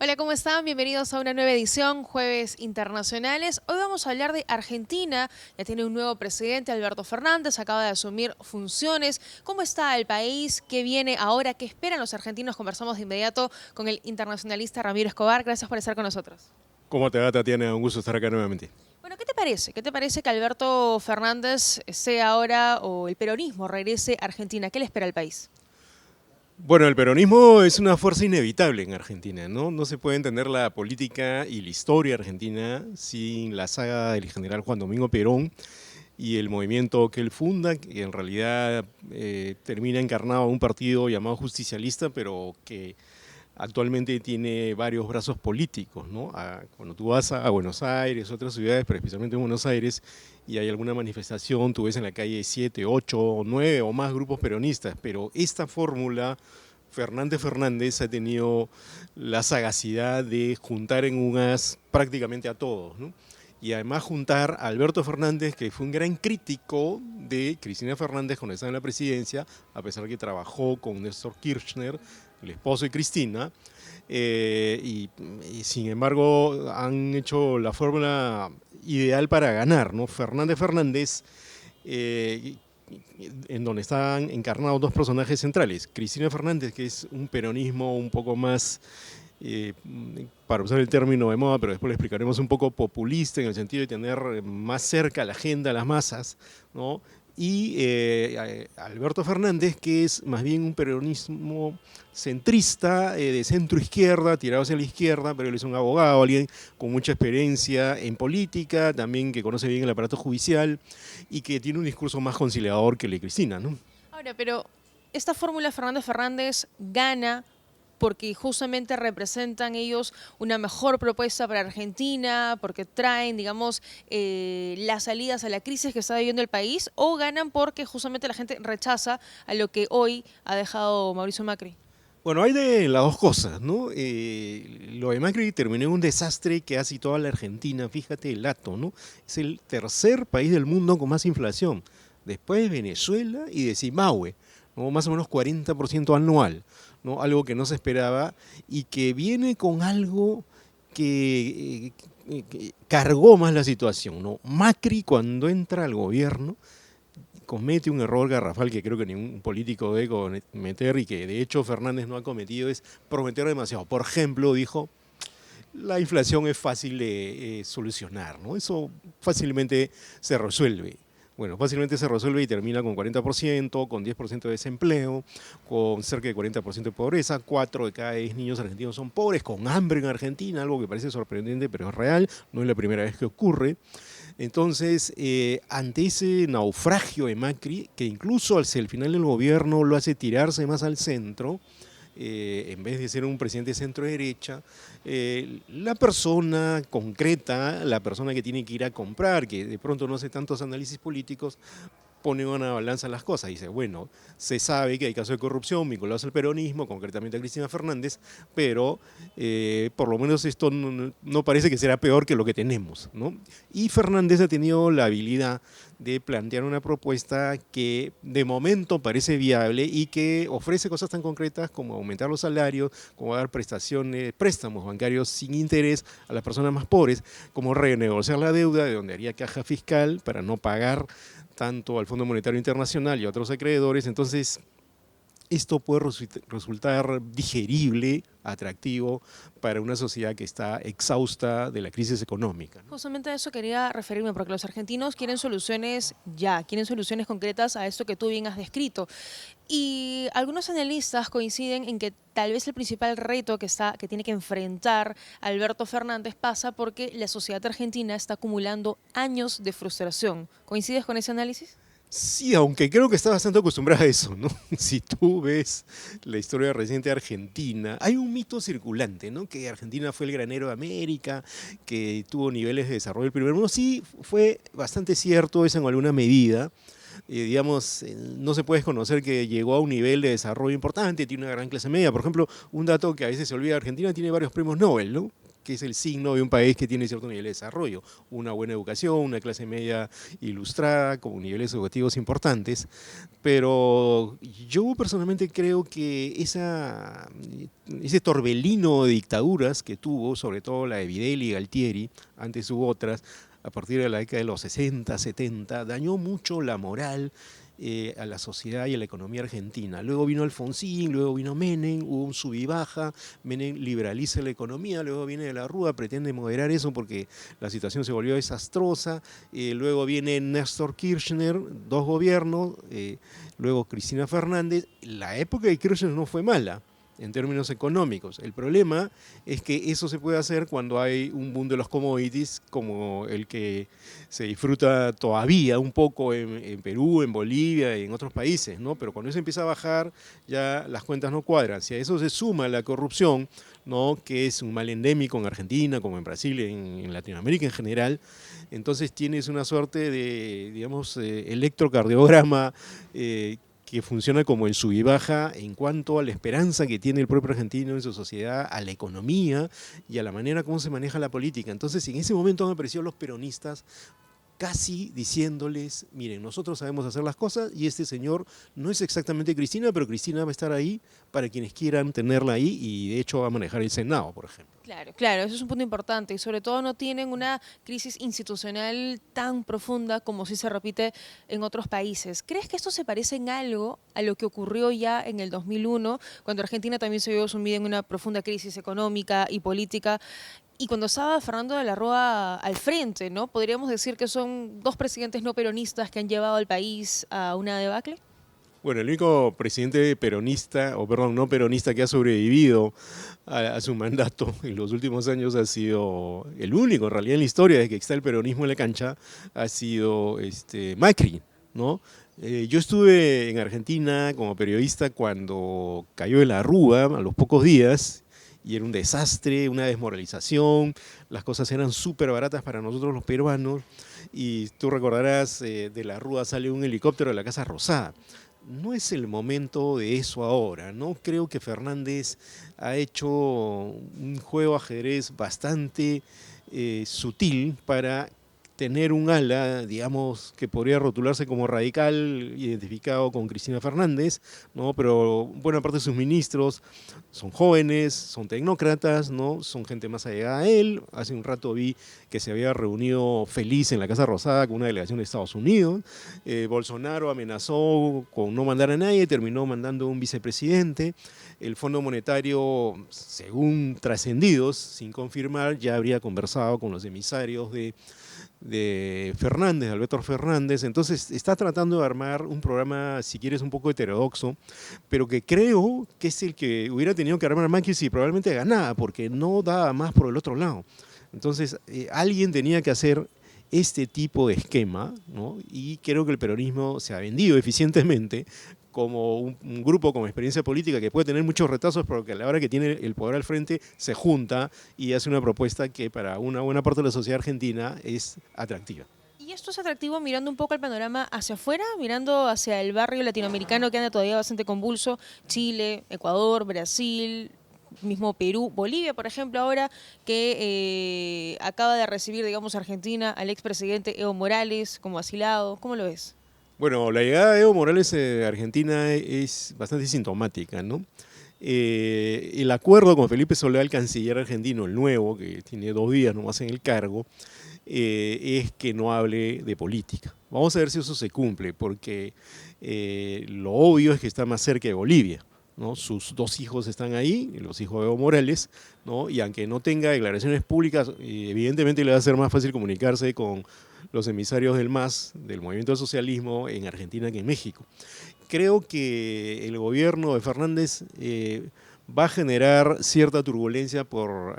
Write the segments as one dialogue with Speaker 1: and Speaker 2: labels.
Speaker 1: Hola, ¿cómo están? Bienvenidos a una nueva edición, Jueves Internacionales. Hoy vamos a hablar de Argentina. Ya tiene un nuevo presidente, Alberto Fernández, acaba de asumir funciones. ¿Cómo está el país? ¿Qué viene ahora? ¿Qué esperan los argentinos? Conversamos de inmediato con el internacionalista Ramiro Escobar. Gracias por estar con nosotros.
Speaker 2: ¿Cómo te va, Tatiana? Un gusto estar acá nuevamente.
Speaker 1: Bueno, ¿qué te parece? ¿Qué te parece que Alberto Fernández sea ahora o el peronismo regrese a Argentina? ¿Qué le espera al país?
Speaker 2: Bueno, el peronismo es una fuerza inevitable en Argentina, ¿no? No se puede entender la política y la historia argentina sin la saga del general Juan Domingo Perón y el movimiento que él funda, que en realidad termina encarnado en un partido llamado justicialista, pero que actualmente tiene varios brazos políticos, ¿no? Cuando tú vas a Buenos Aires, otras ciudades, pero especialmente en Buenos Aires, y hay alguna manifestación, tú ves en la calle 7, 8, 9 o más grupos peronistas, pero esta fórmula, Fernández ha tenido la sagacidad de juntar en unas prácticamente a todos, ¿no? Y además juntar a Alberto Fernández, que fue un gran crítico de Cristina Fernández cuando estaba en la presidencia, a pesar que trabajó con Néstor Kirchner, el esposo de Cristina, y sin embargo han hecho la fórmula ideal para ganar, ¿no? Fernández, eh, en donde están encarnados dos personajes centrales. Cristina Fernández, que es un peronismo un poco más, eh, para usar el término de moda, pero después lo explicaremos, un poco populista en el sentido de tener más cerca la agenda a las masas, ¿no? Y Alberto Fernández, que es más bien un peronismo centrista, de centro izquierda, tirado hacia la izquierda, pero él es un abogado, alguien con mucha experiencia en política, también que conoce bien el aparato judicial y que tiene un discurso más conciliador que el de Cristina, ¿no?
Speaker 1: Ahora, pero esta fórmula Fernández gana porque justamente representan ellos una mejor propuesta para Argentina, porque traen, digamos, las salidas a la crisis que está viviendo el país, o ganan porque justamente la gente rechaza a lo que hoy ha dejado Mauricio Macri.
Speaker 2: Bueno, hay de las dos cosas, ¿no? Lo de Macri terminó en un desastre que casi toda la Argentina, fíjate el dato, ¿no? Es el tercer país del mundo con más inflación, después de Venezuela y de Zimbabue, ¿no? Más o menos 40% anual, ¿no? Algo que no se esperaba y que viene con algo que cargó más la situación, ¿no? Macri cuando entra al gobierno comete un error garrafal que creo que ningún político debe cometer y que de hecho Fernández no ha cometido, es prometer demasiado. Por ejemplo, dijo, la inflación es fácil de solucionar, ¿no? Eso fácilmente se resuelve. Bueno, fácilmente se resuelve y termina con 40%, con 10% de desempleo, con cerca de 40% de pobreza, 4 de cada 10 niños argentinos son pobres, con hambre en Argentina, algo que parece sorprendente, pero es real, no es la primera vez que ocurre. Entonces, ante ese naufragio de Macri, que incluso hacia el final del gobierno lo hace tirarse más al centro, en vez de ser un presidente centro-derecha, la persona concreta, la persona que tiene que ir a comprar, que de pronto no hace tantos análisis políticos, pone una balanza en las cosas. Dice, bueno, se sabe que hay casos de corrupción vinculados al peronismo, concretamente a Cristina Fernández, pero por lo menos esto no parece que será peor que lo que tenemos, ¿no? Y Fernández ha tenido la habilidad de plantear una propuesta que de momento parece viable y que ofrece cosas tan concretas como aumentar los salarios, como dar prestaciones, préstamos bancarios sin interés a las personas más pobres, como renegociar la deuda, de donde haría caja fiscal para no pagar tanto al Fondo Monetario Internacional y a otros acreedores. Entonces, esto puede resultar digerible, atractivo para una sociedad que está exhausta de la crisis económica, ¿no?
Speaker 1: Justamente a eso quería referirme, porque los argentinos quieren soluciones ya, quieren soluciones concretas a esto que tú bien has descrito. Y algunos analistas coinciden en que tal vez el principal reto que tiene que enfrentar Alberto Fernández pasa porque la sociedad argentina está acumulando años de frustración. ¿Coincides con ese análisis?
Speaker 2: Sí, aunque creo que está bastante acostumbrada a eso, ¿no? Si tú ves la historia reciente de Argentina, hay un mito circulante, ¿no? Que Argentina fue el granero de América, que tuvo niveles de desarrollo del primer mundo. Sí, fue bastante cierto eso en alguna medida. Digamos, no se puede desconocer que llegó a un nivel de desarrollo importante, tiene una gran clase media. Por ejemplo, un dato que a veces se olvida, Argentina tiene varios premios Nobel, ¿no? que es el signo de un país que tiene cierto nivel de desarrollo, una buena educación, una clase media ilustrada, con niveles educativos importantes, pero yo personalmente creo que ese torbellino de dictaduras que tuvo, sobre todo la de Videla y Galtieri, antes hubo otras, a partir de la década de los 60, 70, dañó mucho la moral a la sociedad y a la economía argentina. Luego vino Alfonsín, luego vino Menem, hubo un sub y baja, Menem liberaliza la economía, luego viene de la Rúa, pretende moderar eso porque la situación se volvió desastrosa, luego viene Néstor Kirchner, dos gobiernos, luego Cristina Fernández. La época de Kirchner no fue mala en términos económicos. El problema es que eso se puede hacer cuando hay un boom de los commodities como el que se disfruta todavía un poco en Perú, en Bolivia y en otros países, ¿no? Pero cuando eso empieza a bajar, ya las cuentas no cuadran. Si a eso se suma la corrupción, ¿no?, que es un mal endémico en Argentina, como en Brasil, en Latinoamérica en general, entonces tienes una suerte de, digamos, electrocardiograma que funciona como en sub y baja en cuanto a la esperanza que tiene el propio argentino en su sociedad, a la economía y a la manera como se maneja la política. Entonces, en ese momento me pareció los peronistas casi diciéndoles, miren, nosotros sabemos hacer las cosas y este señor no es exactamente Cristina, pero Cristina va a estar ahí para quienes quieran tenerla ahí y de hecho va a manejar el Senado, por ejemplo.
Speaker 1: Claro, claro, eso es un punto importante y sobre todo no tienen una crisis institucional tan profunda como sí se repite en otros países. ¿Crees que esto se parece en algo a lo que ocurrió ya en el 2001, cuando Argentina también se vio sumida en una profunda crisis económica y política y cuando estaba Fernando de la Rúa al frente, ¿no? ¿Podríamos decir que son dos presidentes no peronistas que han llevado al país a una debacle?
Speaker 2: Bueno, el único presidente peronista, o perdón, no peronista que ha sobrevivido a su mandato en los últimos años ha sido, el único en realidad en la historia de que está el peronismo en la cancha, ha sido Macri, ¿no? Yo estuve en Argentina como periodista cuando cayó de la Rúa a los pocos días y era un desastre, una desmoralización, las cosas eran súper baratas para nosotros los peruanos y tú recordarás, de la Rúa sale un helicóptero de la Casa Rosada. No es el momento de eso ahora, ¿no? Creo que Fernández ha hecho un juego ajedrez bastante sutil para tener un ala, digamos, que podría rotularse como radical, identificado con Cristina Fernández, ¿no? Pero buena parte de sus ministros son jóvenes, son tecnócratas, ¿no? Son gente más allegada a él. Hace un rato vi que se había reunido feliz en la Casa Rosada con una delegación de Estados Unidos. Bolsonaro amenazó con no mandar a nadie, terminó mandando un vicepresidente. El Fondo Monetario, según trascendidos, sin confirmar, ya habría conversado con los emisarios de Fernández, Alberto Fernández. Entonces está tratando de armar un programa, si quieres, un poco heterodoxo, pero que creo que es el que hubiera tenido que armar Macri si probablemente ganaba, porque no daba más por el otro lado. Entonces alguien tenía que hacer este tipo de esquema, ¿no? Y creo que el peronismo se ha vendido eficientemente como un grupo con experiencia política que puede tener muchos retazos, pero que a la hora que tiene el poder al frente se junta y hace una propuesta que para una buena parte de la sociedad argentina es atractiva.
Speaker 1: ¿Y esto es atractivo mirando un poco el panorama hacia afuera, mirando hacia el barrio latinoamericano que anda todavía bastante convulso? Chile, Ecuador, Brasil, mismo Perú, Bolivia, por ejemplo, ahora que acaba de recibir, digamos, Argentina al expresidente Evo Morales como asilado. ¿Cómo lo ves?
Speaker 2: Bueno, la llegada de Evo Morales a Argentina es bastante sintomática, ¿no? El acuerdo con Felipe Solá, el canciller argentino, el nuevo, que tiene 2 días nomás en el cargo, es que no hable de política. Vamos a ver si eso se cumple, porque lo obvio es que está más cerca de Bolivia, ¿no? Sus 2 hijos están ahí, los hijos de Evo Morales, ¿no? Y aunque no tenga declaraciones públicas, evidentemente le va a ser más fácil comunicarse con los emisarios del MAS, del movimiento del socialismo, en Argentina que en México. Creo que el gobierno de Fernández va a generar cierta turbulencia por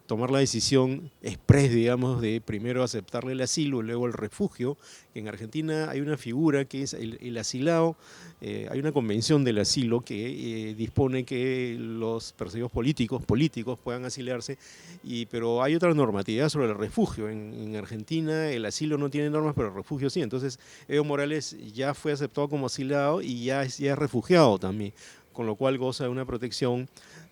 Speaker 2: tomar la decisión express, digamos, de primero aceptarle el asilo, luego el refugio. En Argentina hay una figura que es el asilado, hay una convención del asilo que dispone que los perseguidos políticos puedan asilarse, pero hay otra normatividad sobre el refugio. En Argentina el asilo no tiene normas, pero el refugio sí. Entonces Evo Morales ya fue aceptado como asilado y ya es refugiado también, con lo cual goza de una protección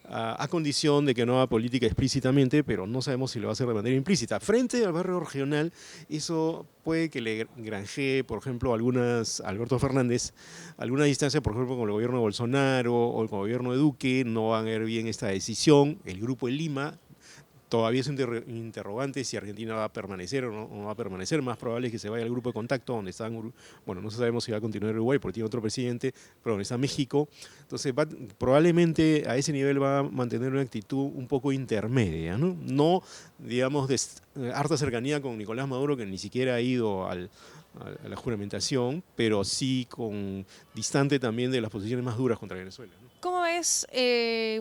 Speaker 2: a condición de que no haga política explícitamente, pero no sabemos si lo va a hacer de manera implícita. Frente al barrio regional, eso puede que le granjee, por ejemplo, Alberto Fernández, alguna distancia, por ejemplo, con el gobierno de Bolsonaro o el gobierno de Duque, no van a ver bien esta decisión. El Grupo de Lima todavía es un interrogante si Argentina va a permanecer o no va a permanecer. Más probable es que se vaya al grupo de contacto donde están, bueno, no sabemos si va a continuar Uruguay porque tiene otro presidente, pero donde está México. Entonces probablemente a ese nivel va a mantener una actitud un poco intermedia, no digamos, de harta cercanía con Nicolás Maduro, que ni siquiera ha ido a la juramentación, pero sí distante también de las posiciones más duras contra Venezuela, ¿no?
Speaker 1: ¿Cómo ves,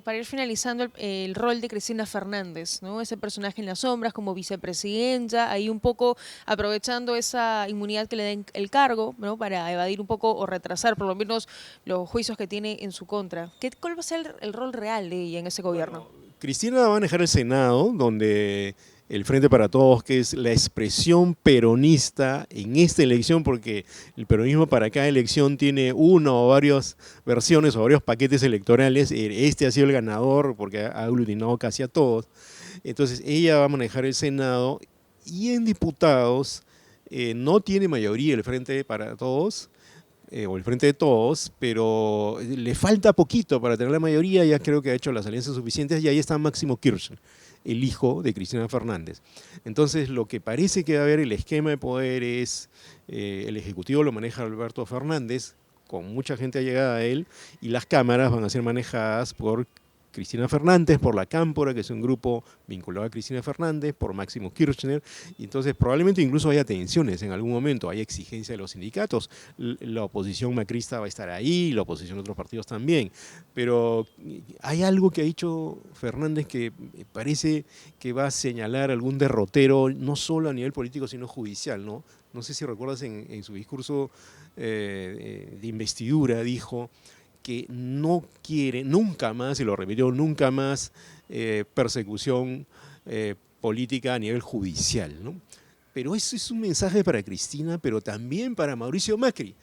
Speaker 1: para ir finalizando, el rol de Cristina Fernández, ¿no? Ese personaje en las sombras como vicepresidenta, ahí un poco aprovechando esa inmunidad que le da el cargo, ¿no? Para evadir un poco o retrasar por lo menos los juicios que tiene en su contra. ¿Cuál va a ser el rol real de ella en ese gobierno?
Speaker 2: Bueno, Cristina va a manejar el Senado, donde el Frente para Todos, que es la expresión peronista en esta elección, porque el peronismo para cada elección tiene una o varias versiones o varios paquetes electorales. Este ha sido el ganador porque ha aglutinado casi a todos. Entonces ella va a manejar el Senado y en diputados no tiene mayoría el Frente para Todos, o el Frente de Todos, pero le falta poquito para tener la mayoría. Ya creo que ha hecho las alianzas suficientes y ahí está Máximo Kirchner, el hijo de Cristina Fernández. Entonces, lo que parece que va a haber, el esquema de poder es, el Ejecutivo lo maneja Alberto Fernández, con mucha gente allegada a él, y las cámaras van a ser manejadas por Cristina Fernández, por la Cámpora, que es un grupo vinculado a Cristina Fernández, por Máximo Kirchner, y entonces probablemente incluso haya tensiones en algún momento, hay exigencia de los sindicatos, la oposición macrista va a estar ahí, la oposición de otros partidos también, pero hay algo que ha dicho Fernández que parece que va a señalar algún derrotero, no solo a nivel político, sino judicial, ¿no? No sé si recuerdas en su discurso de investidura, dijo que no quiere nunca más, y lo repitió, nunca más persecución política a nivel judicial, ¿no? Pero eso es un mensaje para Cristina, pero también para Mauricio Macri,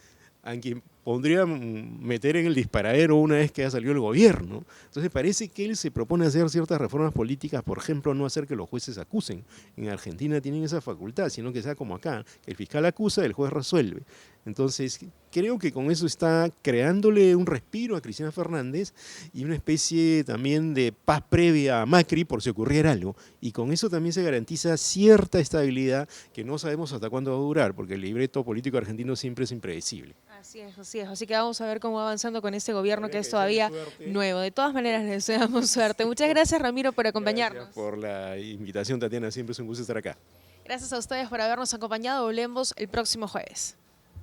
Speaker 2: a quien pondría meter en el disparadero una vez que ha salido el gobierno. Entonces parece que él se propone hacer ciertas reformas políticas, por ejemplo, no hacer que los jueces acusen. En Argentina tienen esa facultad, sino que sea como acá, que el fiscal acusa, el juez resuelve. Entonces creo que con eso está creándole un respiro a Cristina Fernández y una especie también de paz previa a Macri por si ocurriera algo. Y con eso también se garantiza cierta estabilidad que no sabemos hasta cuándo va a durar, porque el libreto político argentino siempre es impredecible.
Speaker 1: Así es, así es. Así que vamos a ver cómo va avanzando con este gobierno que es todavía
Speaker 2: suerte.
Speaker 1: nuevo. De todas maneras, les deseamos suerte. Muchas gracias, Ramiro, por acompañarnos.
Speaker 2: Gracias por la invitación, Tatiana. Siempre es un gusto estar acá.
Speaker 1: Gracias a ustedes por habernos acompañado. Volvemos el próximo jueves.